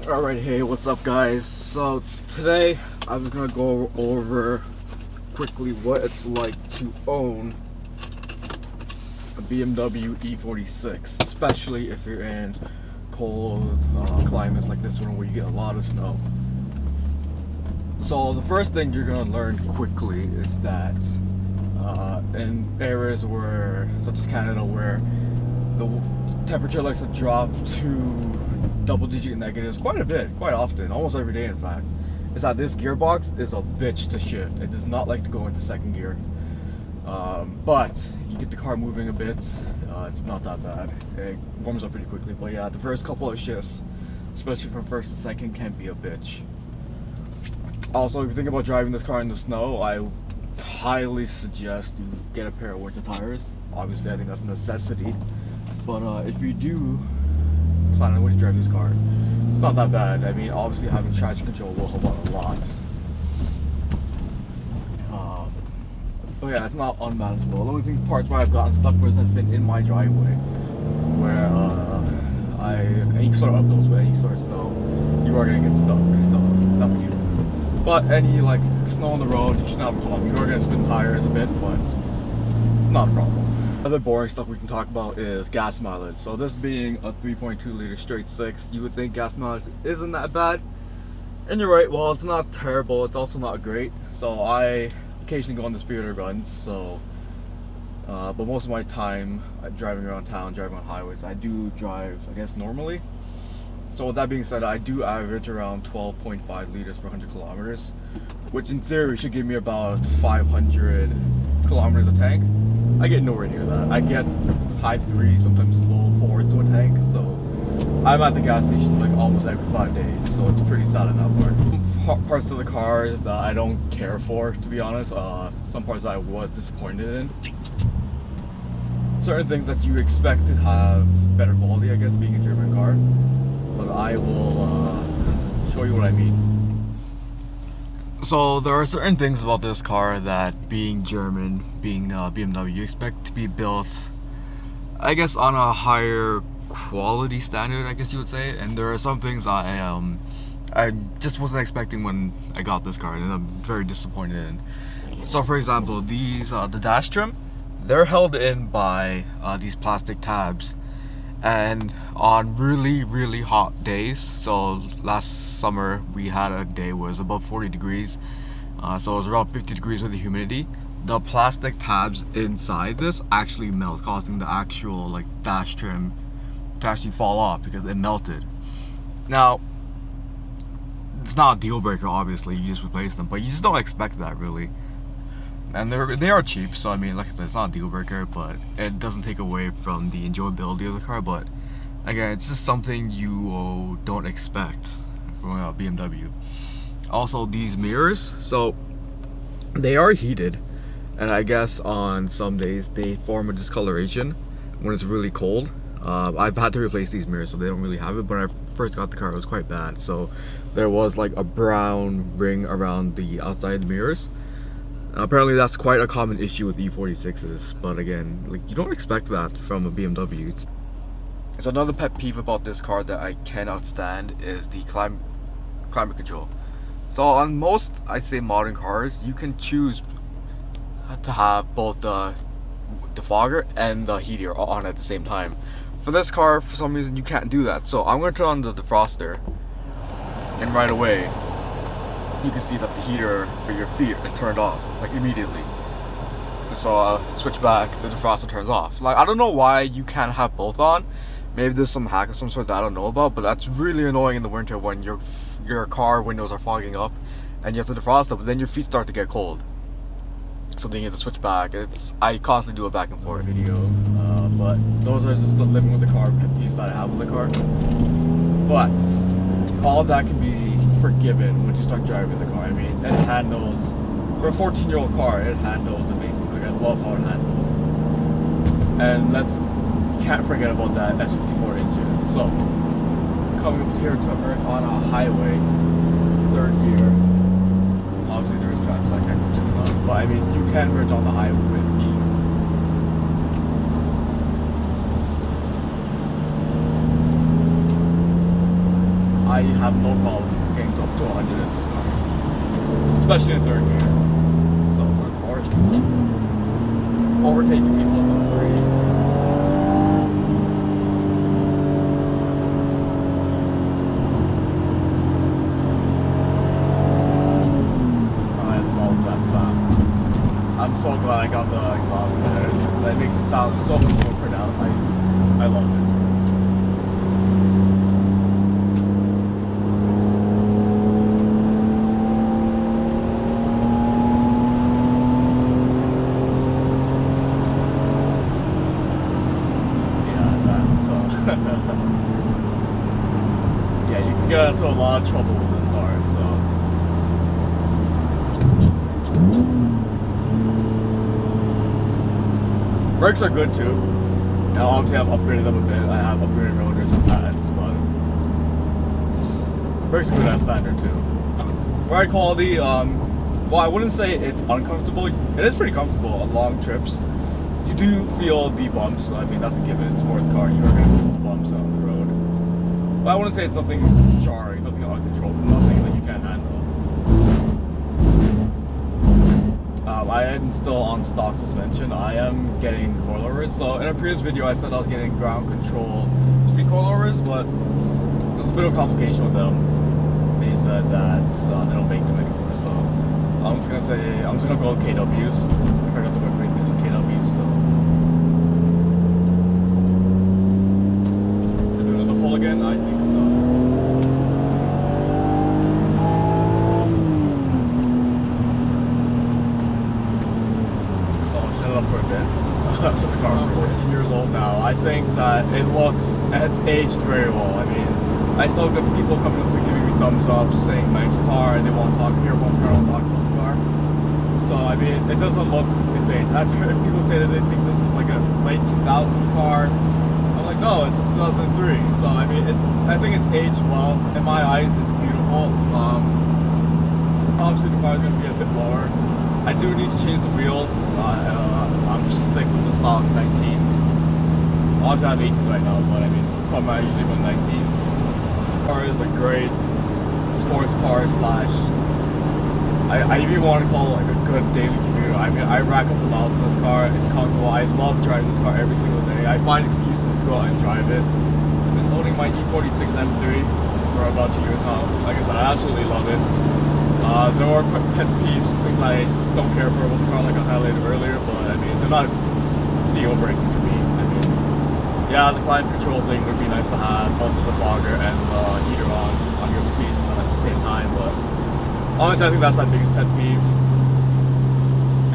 Alright, hey, what's up guys? So today I'm just gonna go over quickly what it's like to own a BMW E46, especially if you're in cold climates like this one where you get a lot of snow. So the first thing you're gonna learn quickly is that in areas where, such as Canada, where the temperature likes to drop to double-digit negatives quite a bit, quite often, almost every day in fact, is that this gearbox is a bitch to shift. It does not like to go into second gear. But you get the car moving a bit, it's not that bad. It warms up pretty quickly, but yeah, the first couple of shifts, especially from first to second, can be a bitch. Also, if you think about driving this car in the snow, I highly suggest you get a pair of winter tires. Obviously, I think that's a necessity. But if you do plan on when you drive this car, it's not that bad. I mean, obviously having traction control will help out a lot. But yeah, it's not unmanageable. The only parts where I've gotten stuck with has been in my driveway, where any sort of upnose with any sort of snow, you are gonna get stuck. So that's a given. But any like snow on the road, you should not have a problem. You are gonna spin tires a bit, but it's not a problem. Other boring stuff we can talk about is gas mileage. So this being a 3.2 liter straight six, you would think gas mileage isn't that bad, and you're right. Well, it's not terrible, it's also not great. So I occasionally go on the speeder runs, so but most of my time driving around town, driving on highways, I do drive, I guess, normally. So with that being said, I do average around 12.5 liters per 100 kilometers, which in theory should give me about 500 kilometers a tank. I get nowhere near that. I get high 3s, sometimes low 4s to a tank, so I'm at the gas station like almost every 5 days, so it's pretty sad in that part. Parts of the cars that I don't care for, to be honest. Some parts I was disappointed in. Certain things that you expect to have better quality, I guess, being a German car. But I will show you what I mean. So there are certain things about this car that, being German, being BMW, you expect to be built, I guess, on a higher quality standard, I guess you would say. And there are some things I just wasn't expecting when I got this car, and I'm very disappointed in. So for example, these the dash trim, they're held in by these plastic tabs. And on really hot days, so last summer we had a day where it was above 40 degrees, so it was around 50 degrees with the humidity. The plastic tabs inside this actually melt, causing the actual like dash trim to actually fall off because it melted. Now, it's not a deal breaker, obviously, you just replace them, but you just don't expect that really. And they are cheap, so I mean, like I said, it's not a deal breaker, but it doesn't take away from the enjoyability of the car. But again, it's just something you don't expect from a BMW. Also, these mirrors, so they are heated, and I guess on some days they form a discoloration when it's really cold. I've had to replace these mirrors, so they don't really have it. But when I first got the car, it was quite bad. So there was like a brown ring around the outside of the mirrors. Apparently that's quite a common issue with E46s, but again, like, you don't expect that from a BMW. So another pet peeve about this car that I cannot stand is the climate control. So on most, I say, modern cars, you can choose to have both the defogger and the heater on at the same time. For this car, for some reason, you can't do that. So I'm going to turn on the defroster, and right away you can see that the heater for your feet is turned off, like, immediately. So I'll switch back, the defroster turns off. Like, I don't know why you can't have both on. Maybe there's some hack of some sort that I don't know about, but that's really annoying in the winter when your car windows are fogging up and you have to defrost it, but then your feet start to get cold. So then you have to switch back. I constantly do a back and forth video, but those are just the living with the car pet peeves that I have with the car. But all of that can be forgiven when you start driving the car. I mean, it handles, for a 14-year-old car, it handles amazing. Like, I love how it handles. And you can't forget about that S54 engine. So coming up here to America on a highway, third gear, obviously there is traffic, I can't go too much, but I mean, you can merge on the highway with ease. I I have no problem getting up to 100 in this car, especially in third gear. So of course, overtaking people in the threes. I love that sound. I'm so glad I got the exhaust in there. That makes it sound so much more pronounced. I love it. Yeah, you can get into a lot of trouble with this car, so. Brakes are good too. Now obviously I've upgraded them a bit. I have upgraded rotors and pads, but brakes are good as standard too. Ride quality, well, I wouldn't say it's uncomfortable. It is pretty comfortable on long trips. You do feel the bumps. I mean, that's a given. It's a sports car. You're going to feel the bumps on the road. But I wouldn't say it's nothing jarring, nothing uncontrollable, nothing that you can't handle. I am still on stock suspension. I am getting coilovers. So in a previous video, I said I was getting ground control street coilovers, but there's a bit of a complication with them. They said that they don't make them anymore. So I'm just gonna go with KWs. I forgot to bring the KWs. So the pull again, I think so. Up for a bit. So the car is 14 years old now. I think that it looks, it's aged very well. I mean, I still get people coming up and giving me thumbs up, saying nice car, and they want to talk, hear one car, want to talk about the car. So I mean, it doesn't look its age. I've heard people say that they think this is like a late 2000s car. I'm like, no, it's a 2003. So I mean, I think it's aged well. In my eyes, it's beautiful. Obviously, the car is going to be a bit lower. I do need to change the wheels. I'm sick with the stock 19s. Obviously I have 18s right now, but I mean, some I usually run 19s. The car is a great sports car slash, I even want to call it like a good daily commuter. I mean, I rack up the miles in this car. It's comfortable. I love driving this car every single day. I find excuses to go out and drive it. I've been owning my E46 M3 for about 2 years now. Like I said, I absolutely love it. There are pet peeves, things I don't care for about the car, like I highlighted earlier, but I mean, they're not deal breaking for me. I mean, yeah, the climate control thing would be nice to have, also the fogger and the heater on your seat at the same time, but honestly, I think that's my biggest pet peeve.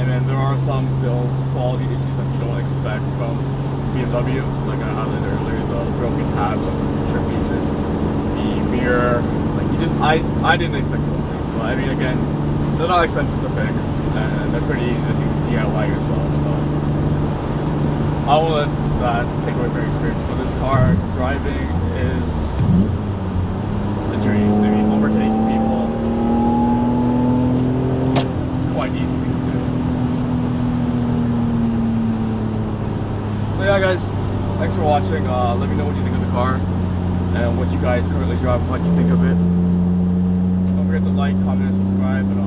And then there are some build quality issues that you don't expect from BMW, like I highlighted earlier, the broken tabs on the trim pieces, the mirror, like you just, I didn't expect those things. I mean, again, they're not expensive to fix, and they're pretty easy to do DIY yourself, so I won't let that take away from your experience. But this car driving is a dream. I mean, overtaking people, quite easy to do. So yeah, guys, thanks for watching. Let me know what you think of the car, and what you guys currently drive, what you think of it. Don't forget to like, comment, and subscribe, and